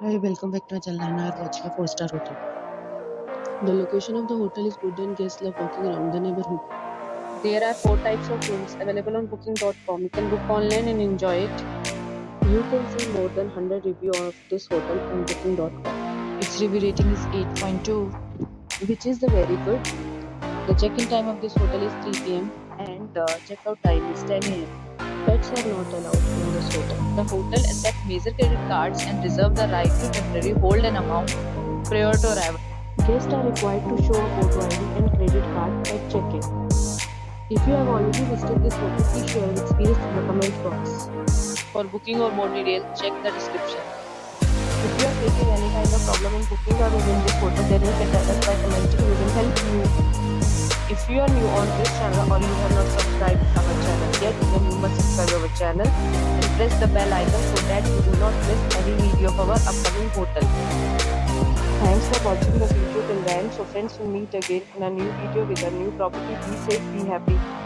Hi, welcome back to our channel and are watching a 4-star hotel. The location of the hotel is good and guests love walking around the neighborhood. There are 4 types of rooms available on booking.com. You can book online and enjoy it. You can see more than 100 reviews of this hotel on booking.com. Its review rating is 8.2, which is the very good. The check-in time of this hotel is 3 p.m. and the check-out time is 10 a.m. Pets are not allowed in this hotel. The hotel accepts major credit cards and reserves the right to temporarily hold an amount prior to arrival. Guests are required to show a photo ID and credit card at check-in. If you have already visited this hotel, please share your experience in the comment box. For booking or more details, check the description. If you are facing any kind of problem in booking or room in this hotel, then you can tell us by commenting. We will help you. If you are new on this channel or you have not subscribed our channel yet, then you must subscribe our channel and press the bell icon so that you do not miss any video of our upcoming hotel. Thanks for watching the video till the end. So friends, will meet again in a new video with a new property. Be safe, be happy.